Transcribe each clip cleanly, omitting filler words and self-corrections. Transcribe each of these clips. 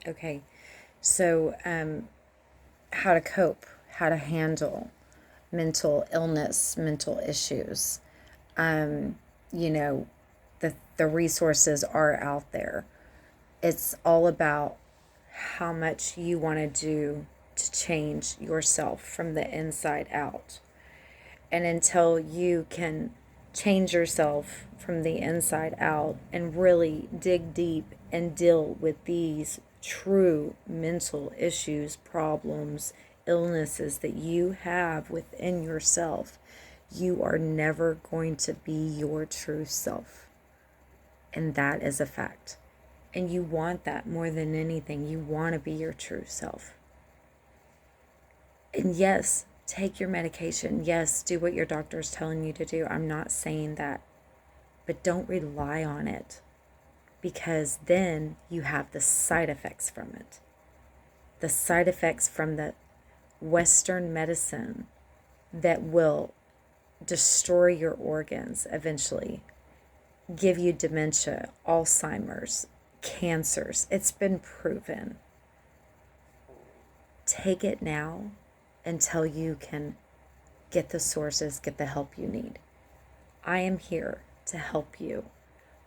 Okay, so how to cope, how to handle mental illness, mental issues. Um, you know, the resources are out there. It's all about how much you want to do to change yourself from the inside out. And until you can change yourself from the inside out and really dig deep and deal with these true mental issues, problems, illnesses that you have within yourself, you are never going to be your true self. And that is a fact. And you want that more than anything. You want to be your true self. And yes, take your medication. Yes, do what your doctor is telling you to do. I'm not saying that. But don't rely on it, because then you have the side effects from it. The side effects from the Western medicine that will destroy your organs eventually, give you dementia, Alzheimer's, cancers. It's been proven. Take it now until you can get the sources, get the help you need. I am here to help you.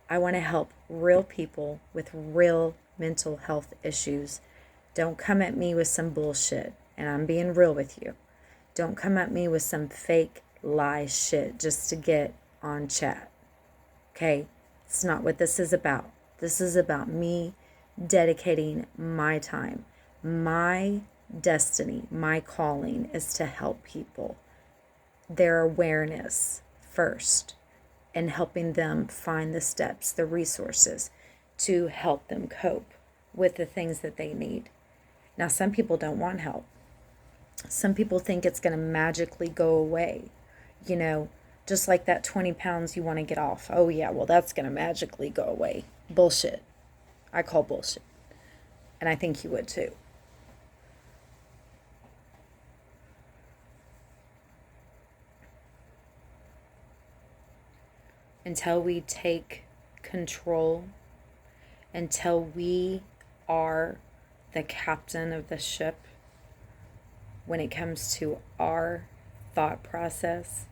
I want to help real people with real mental health issues. Don't come at me with some bullshit, and I'm being real with you. Don't come at me with some fake lie shit just to get on chat. Okay? It's not what this is about. This is about me dedicating my time. My destiny, my calling is to help people. Their awareness first, and helping them find the steps, the resources to help them cope with the things that they need. Now, some people don't want help. Some people think it's going to magically go away. You know, just like that 20 pounds you want to get off. Oh, yeah, well, that's going to magically go away. Bullshit. I call bullshit. And I think you would too. Until we take control, until we are the captain of the ship when it comes to our thought process,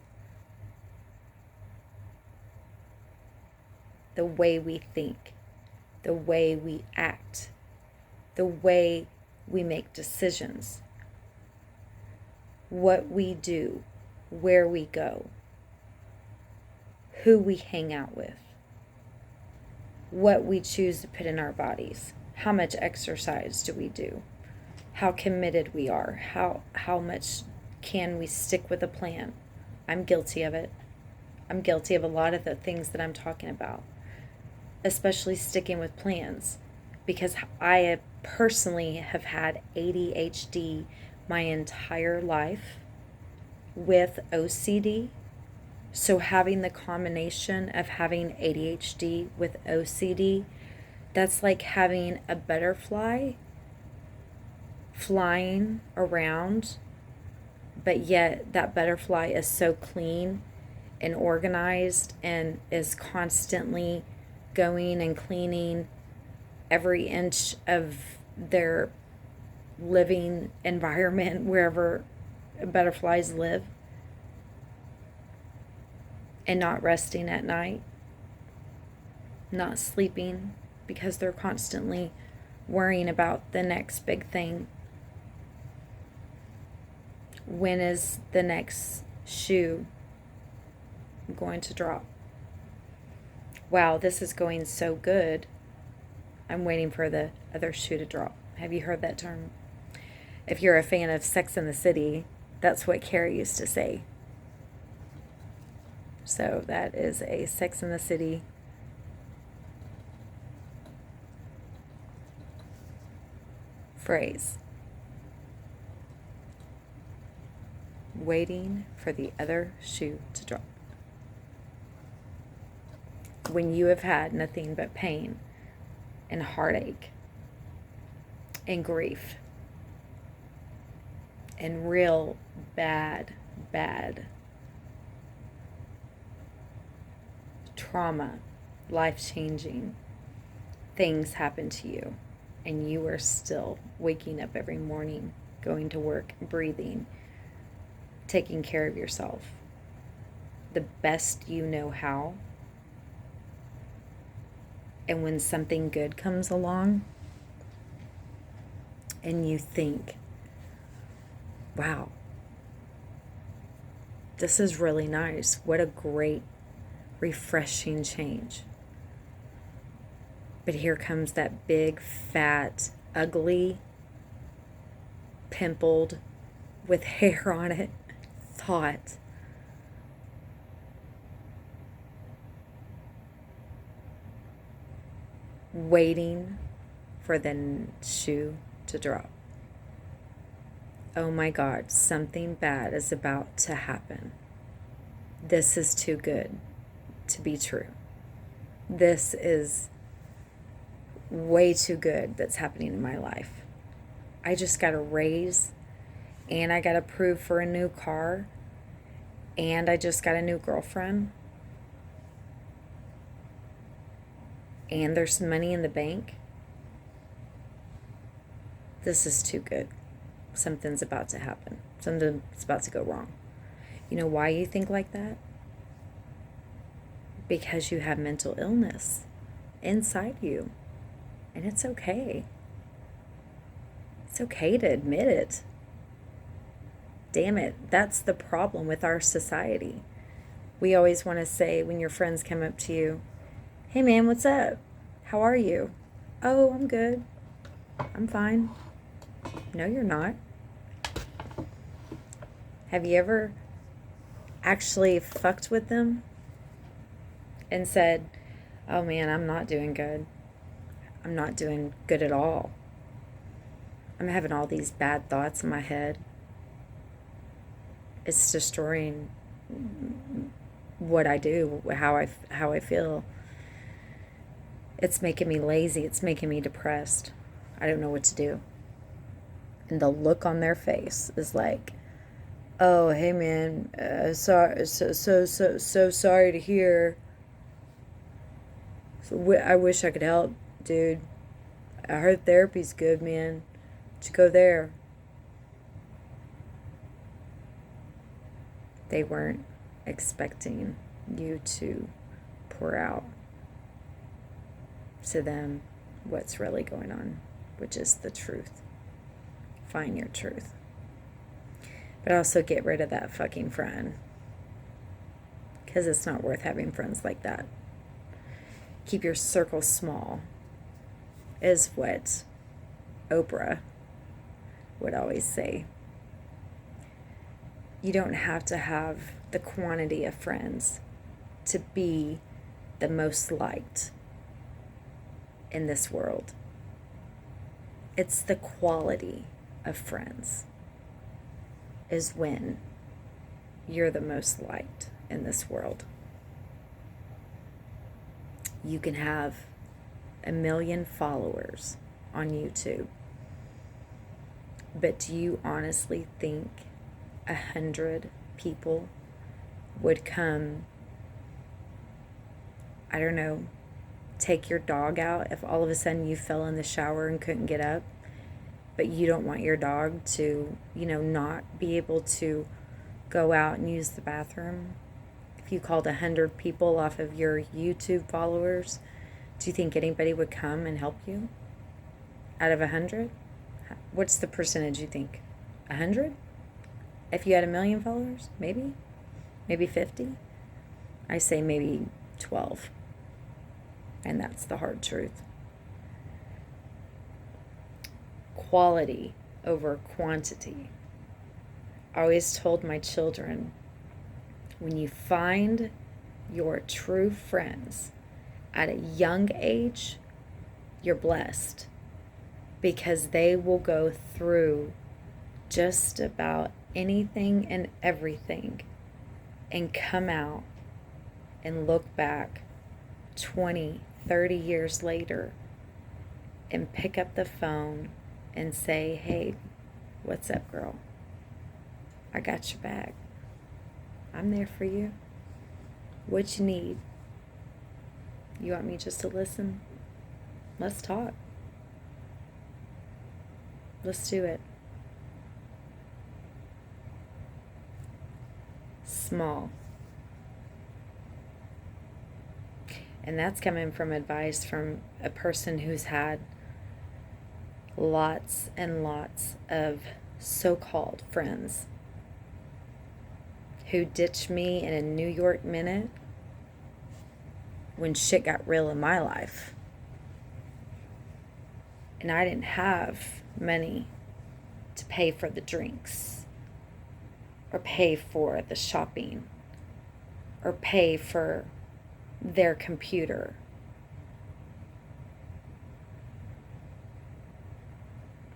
the way we think, the way we act, the way we make decisions, what we do, where we go, who we hang out with, what we choose to put in our bodies, how much exercise do we do, how committed we are, how much can we stick with a plan. I'm guilty of it. I'm guilty of a lot of the things that I'm talking about, especially sticking with plans, because I personally have had ADHD my entire life with OCD. So having the combination of having ADHD with OCD, that's like having a butterfly flying around, but yet that butterfly is so clean and organized and is constantly going and cleaning every inch of their living environment wherever butterflies live, and not resting at night, not sleeping, because they're constantly worrying about the next big thing. When is the next shoe going to drop? Wow, this is going so good. I'm waiting for the other shoe to drop. Have you heard that term? If you're a fan of Sex and the City, that's what Carrie used to say. So that is a Sex and the City phrase. Waiting for the other shoe to drop. When you have had nothing but pain and heartache and grief and real bad trauma, life-changing things happen to you, and you are still waking up every morning, going to work, breathing, taking care of yourself the best you know how. And when something good comes along and you think, wow, this is really nice. What a great, refreshing change. But here comes that big, fat, ugly, pimpled, with hair on it thought. Waiting for the shoe to drop. Oh my God, something bad is about to happen. This is too good to be true. This is way too good that's happening in my life. I just got a raise, and I got approved for a new car, and I just got a new girlfriend, and there's money in the bank. This is too good. Something's about to happen. Something's about to go wrong. You know why you think like that? Because you have mental illness inside you. And it's okay. It's okay to admit it. Damn it, that's the problem with our society. We always want to say, when your friends come up to you, hey man, what's up? How are you? Oh, I'm good. I'm fine. No, you're not. Have you ever actually fucked with them and said, oh man, I'm not doing good. I'm not doing good at all. I'm having all these bad thoughts in my head. It's destroying what I do, how I feel. It's making me lazy. It's making me depressed. I don't know what to do. And the look on their face is like, oh, hey man, so sorry to hear. I wish I could help, dude. I heard therapy's good, man. To go there. They weren't expecting you to pour out to them what's really going on, which is the truth. Find your truth. But also get rid of that fucking friend, because it's not worth having friends like that. Keep your circle small, is what Oprah would always say. You don't have to have the quantity of friends to be the most liked in this world. It's the quality of friends is when you're the most liked in this world. You can have 1 million followers on YouTube, but do you honestly think 100 people would come, I don't know, take your dog out if all of a sudden you fell in the shower and couldn't get up, but you don't want your dog to, not be able to go out and use the bathroom? If you called 100 people off of your YouTube followers, do you think anybody would come and help you? Out of 100? What's the percentage you think? 100? If you had 1 million followers? Maybe 50? I say maybe 12. And that's the hard truth. Quality over quantity. I always told my children, when you find your true friends at a young age, you're blessed, because they will go through just about anything and everything and come out and look back 20, 30 years later and pick up the phone and say, hey, what's up, girl? I got your back. I'm there for you. What you need? You want me just to listen? Let's talk. Let's do it. Small. And that's coming from advice from a person who's had lots and lots of so-called friends who ditched me in a New York minute when shit got real in my life. And I didn't have money to pay for the drinks, or pay for the shopping, or pay for their computer.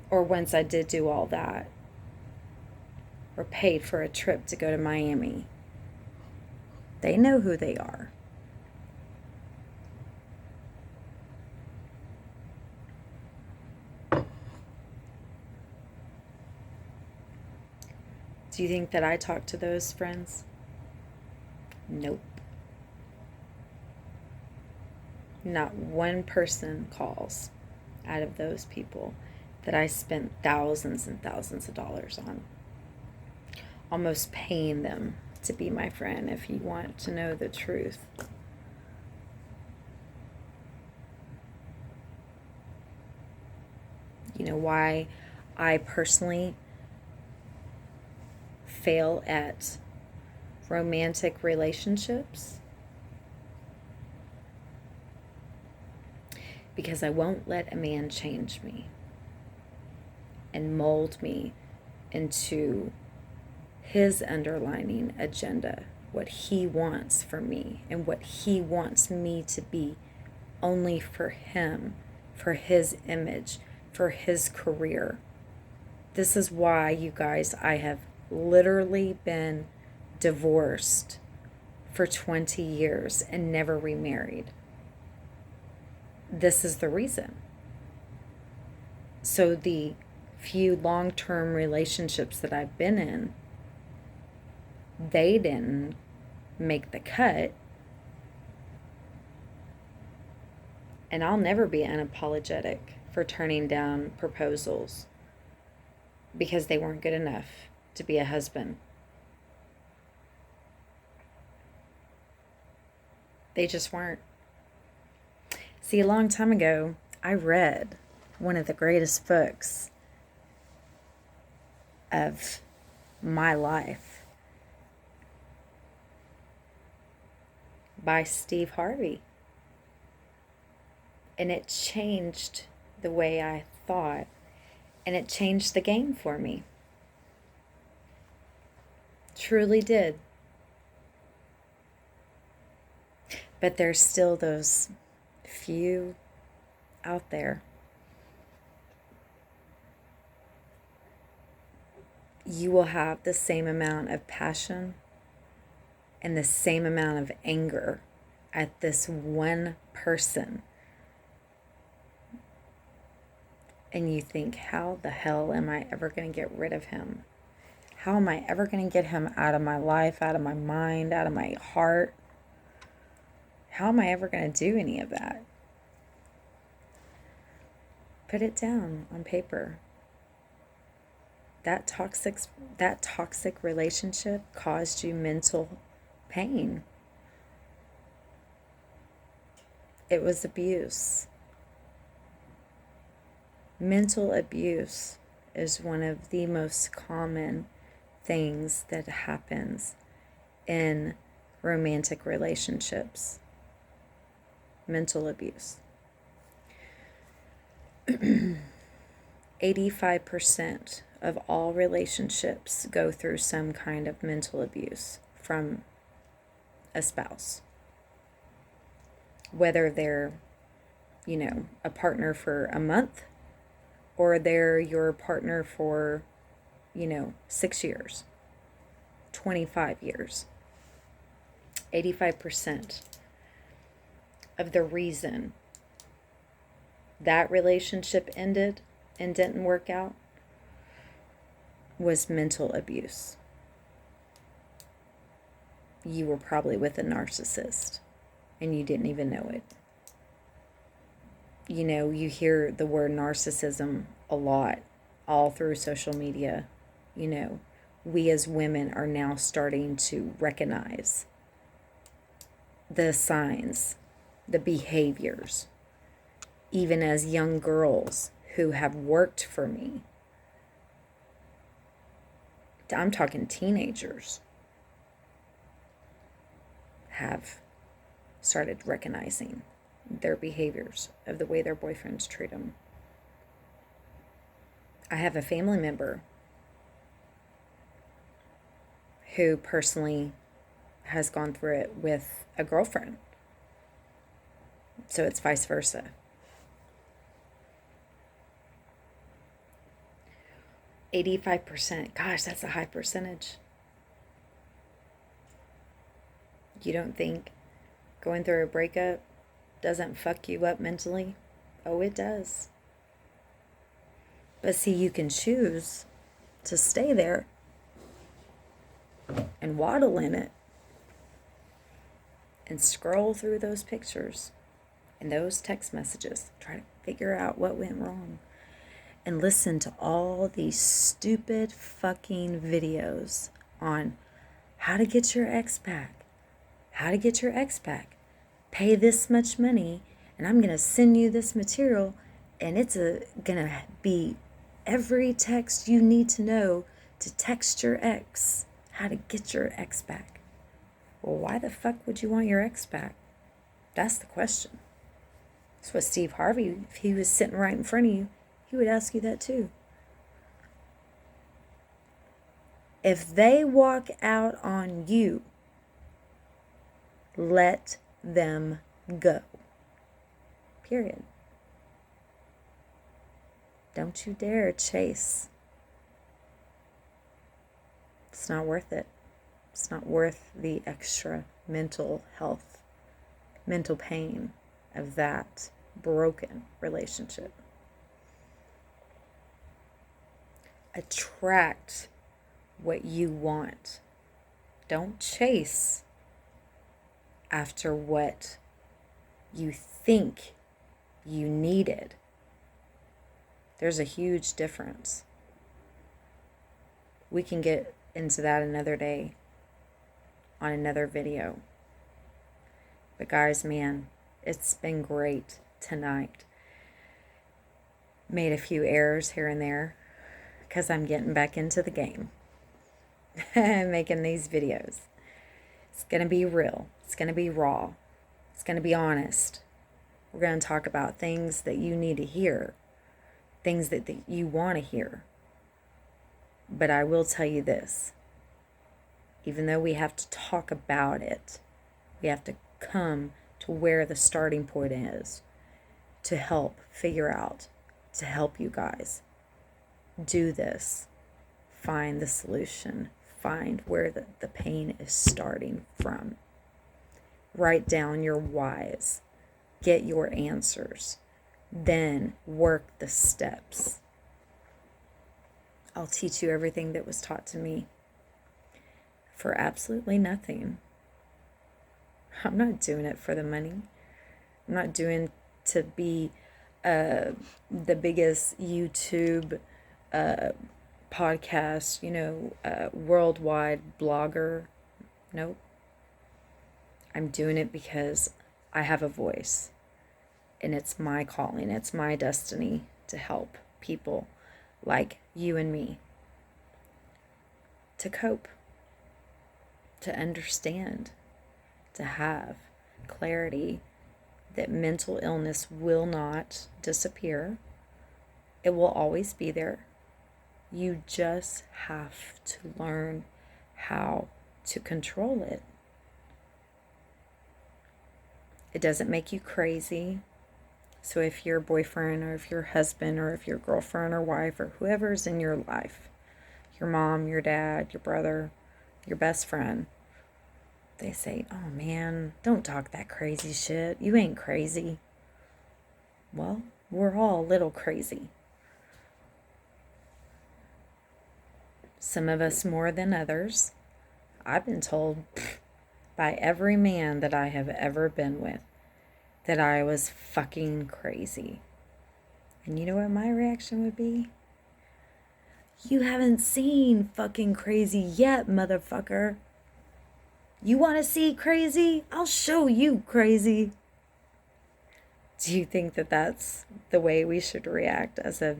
Or once I did do all that, or paid for a trip to go to Miami. They know who they are. Do you think that I talk to those friends? Nope. Not one person calls out of those people that I spent thousands and thousands of dollars on. Almost paying them to be my friend, if you want to know the truth. You know why I personally fail at romantic relationships? Because I won't let a man change me and mold me into his underlining agenda, what he wants for me and what he wants me to be, only for him, for his image, for his career. This is why, you guys, I have literally been divorced for 20 years and never remarried. This is the reason. So the few long-term relationships that I've been in, they didn't make the cut. And I'll never be unapologetic for turning down proposals because they weren't good enough to be a husband. They just weren't. See, a long time ago, I read one of the greatest books of my life by Steve Harvey. And it changed the way I thought, and it changed the game for me. Truly did. But there's still those few out there. You will have the same amount of passion and the same amount of anger at this one person. And you think, how the hell am I ever going to get rid of him? How am I ever going to get him out of my life, out of my mind, out of my heart? How am I ever going to do any of that? Put it down on paper. That toxic relationship caused you mental pain. It was abuse. Mental abuse is one of the most common things that happens in romantic relationships. Mental abuse. 85% of all relationships go through some kind of mental abuse from a spouse. Whether they're, a partner for a month, or they're your partner for, 6 years, 25 years. 85% of the reason that relationship ended and didn't work out was mental abuse. You were probably with a narcissist and you didn't even know it. You hear the word narcissism a lot all through social media, we as women are now starting to recognize the signs, the behaviors, even as young girls who have worked for me. I'm talking teenagers have started recognizing their behaviors of the way their boyfriends treat them. I have a family member who personally has gone through it with a girlfriend. So it's vice versa. %85. Gosh, that's a high percentage. You don't think going through a breakup doesn't fuck you up mentally? Oh, it does. But see, you can choose to stay there and waddle in it and scroll through those pictures and those text messages, try to figure out what went wrong, and listen to all these stupid fucking videos on how to get your ex back, pay this much money, and I'm going to send you this material, and it's going to be every text you need to know to text your ex how to get your ex back. Well, why the fuck would you want your ex back? That's the question. That's what Steve Harvey, if he was sitting right in front of you, he would ask you that too. If they walk out on you, let them go. Period. Don't you dare chase. It's not worth it. It's not worth the extra mental health, mental pain of that broken relationship. Attract what you want. Don't chase after what you think you needed. There's a huge difference. We can get into that another day on another video. But guys, man, it's been great tonight. Made a few errors here and there because I'm getting back into the game. Making these videos. It's going to be real. It's going to be raw. It's going to be honest. We're going to talk about things that you need to hear. Things that you want to hear. But I will tell you this. Even though we have to talk about it, we have to come to where the starting point is to help figure out, to help you guys do this. Find the solution. Find where the pain is starting from. Write down your whys. Get your answers. Then work the steps. I'll teach you everything that was taught to me for absolutely nothing. I'm not doing it for the money. I'm not doing to be the biggest YouTube podcast, worldwide blogger. Nope. I'm doing it because I have a voice. And it's my calling. It's my destiny to help people like you and me to cope, to understand, to have clarity that mental illness will not disappear. It will always be there. You just have to learn how to control it. It doesn't make you crazy. So if your boyfriend or if your husband or if your girlfriend or wife or whoever's in your life, your mom, your dad, your brother, your best friend, they say, "Oh man, don't talk that crazy shit. You ain't crazy." Well, we're all a little crazy. Some of us more than others. I've been told by every man that I have ever been with that I was fucking crazy. And you know what my reaction would be? You haven't seen fucking crazy yet, motherfucker. You want to see crazy? I'll show you crazy. Do you think that that's the way we should react as a,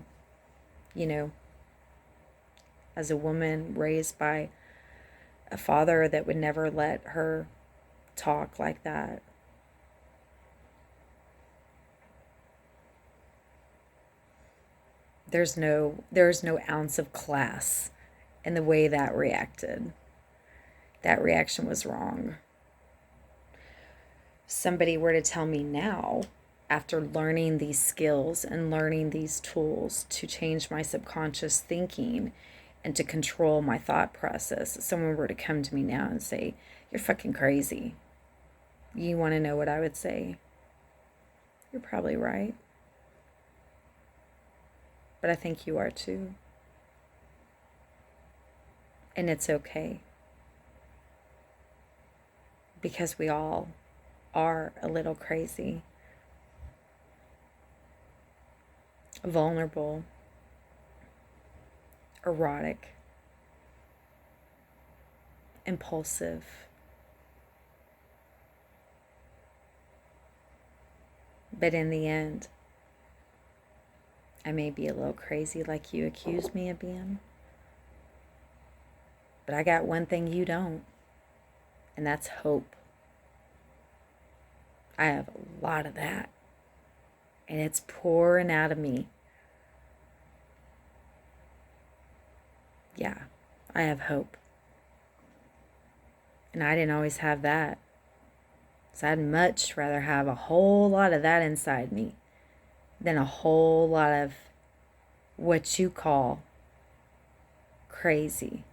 as a woman raised by a father that would never let her talk like that? There's no ounce of class in the way that reacted. That reaction was wrong. Somebody were to tell me now, after learning these skills and learning these tools to change my subconscious thinking and to control my thought process, someone were to come to me now and say, "You're fucking crazy." You want to know what I would say? You're probably right. But I think you are too. And it's okay. Because we all are a little crazy, vulnerable, erotic, impulsive, but in the end, I may be a little crazy like you accused me of being, but I got one thing you don't, and that's hope. I have a lot of that, and it's pouring out of me. Yeah, I have hope. And I didn't always have that. So I'd much rather have a whole lot of that inside me than a whole lot of what you call crazy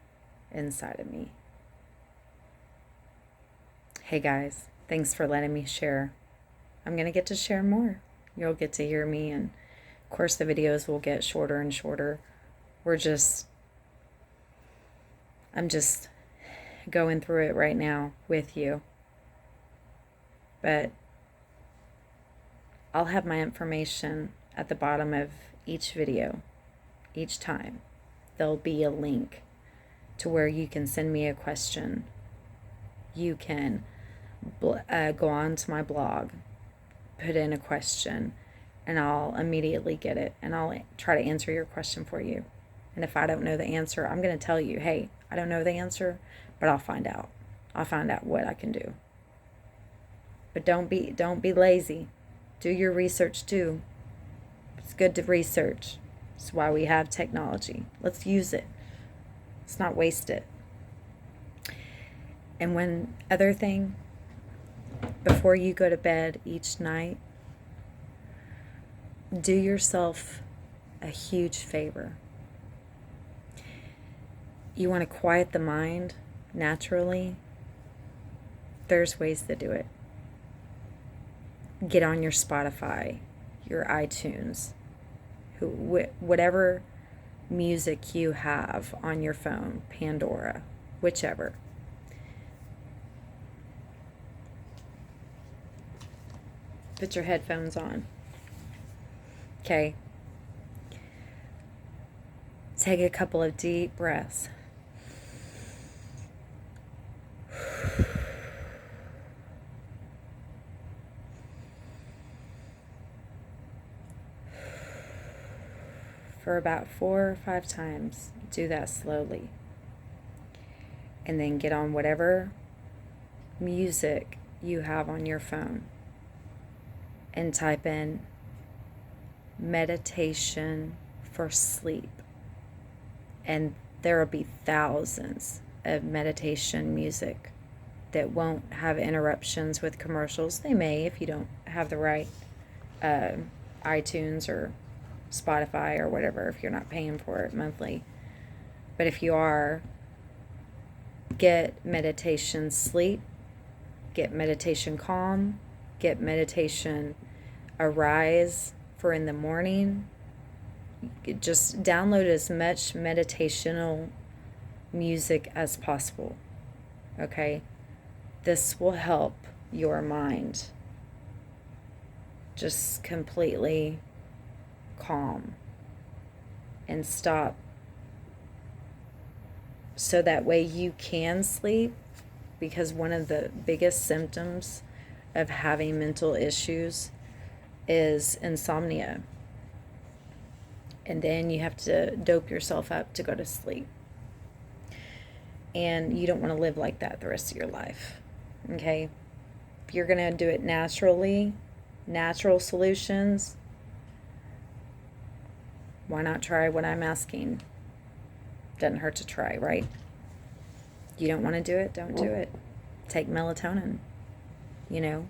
inside of me. Hey guys, thanks for letting me share. I'm going to get to share more. You'll get to hear me, and of course the videos will get shorter and shorter. I'm just going through it right now with you. But I'll have my information at the bottom of each video. Each time there'll be a link to where you can send me a question. You can go on to my blog, put in a question, and I'll immediately get it, and I'll try to answer your question for you. And if I don't know the answer, I'm going to tell you, hey, I don't know the answer, but I'll find out. I'll find out what I can do. But don't be lazy. Do your research too. It's good to research. It's why we have technology. Let's use it. Let's not waste it. And one other thing, before you go to bed each night, do yourself a huge favor. You want to quiet the mind naturally? There's ways to do it. Get on your Spotify, your iTunes, whatever music you have on your phone, Pandora, whichever. Put your headphones on. Okay. Take a couple of deep breaths. For about 4 or 5 times. Do that slowly. And then get on whatever music you have on your phone and type in meditation for sleep. And there will be thousands of meditation music that won't have interruptions with commercials. They may if you don't have the right iTunes or Spotify or whatever, if you're not paying for it monthly. But if you are, get meditation sleep, get meditation calm, get meditation arise for in the morning. Just download as much meditational music as possible. Okay? This will help your mind just completely calm and stop so that way you can sleep, because one of the biggest symptoms of having mental issues is insomnia. And then you have to dope yourself up to go to sleep. And you don't want to live like that the rest of your life. Okay? If you're going to do it naturally, natural solutions, why not try what I'm asking? Doesn't hurt to try, right? You don't want to do it, don't do it. Take melatonin. You know,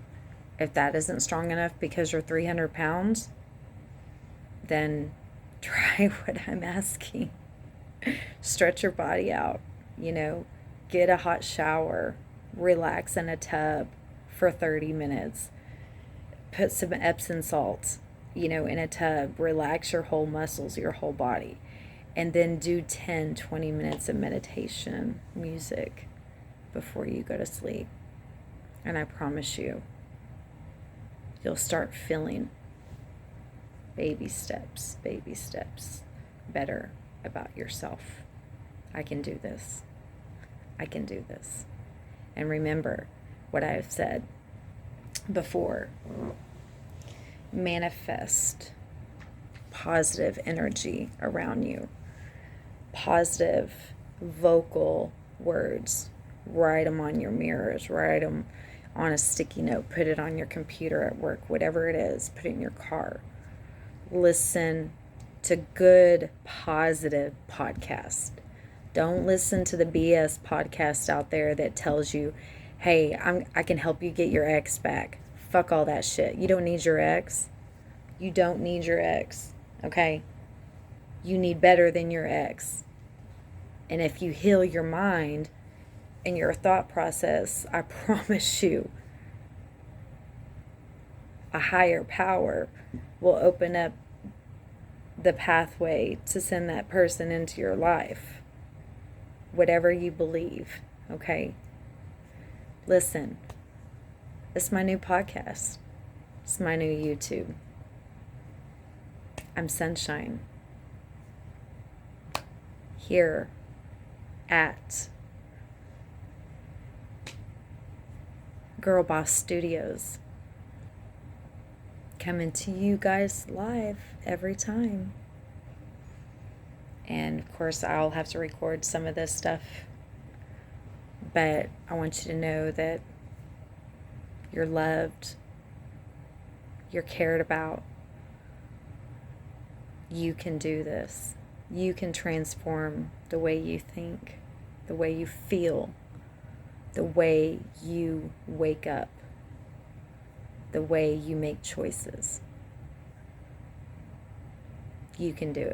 if that isn't strong enough because you're 300 pounds, then try what I'm asking. Stretch your body out, you know, get a hot shower, relax in a tub for 30 minutes, put some Epsom salts, you know, in a tub, relax your whole muscles, your whole body, and then do 10, 20 minutes of meditation, music before you go to sleep. And I promise you, you'll start feeling baby steps better about yourself. I can do this. I can do this. And remember what I've said before. Manifest positive energy around you. Positive vocal words. Write them on your mirrors. Write them on a sticky note. Put it on your computer at work. Whatever it is. Put it in your car. Listen to good, positive podcasts. Don't listen to the BS podcast out there that tells you, hey, I can help you get your ex back. Fuck all that shit. You don't need your ex. You don't need your ex, okay? You need better than your ex. And if you heal your mind and your thought process, I promise you, a higher power will open up the pathway to send that person into your life. Whatever you believe, okay? Listen, it's my new podcast. It's my new YouTube. I'm Sunshine. Here at Girl Boss Studios. Coming to you guys live every time. And of course, I'll have to record some of this stuff. But I want you to know that you're loved. You're cared about. You can do this. You can transform the way you think, the way you feel, the way you wake up, the way you make choices. You can do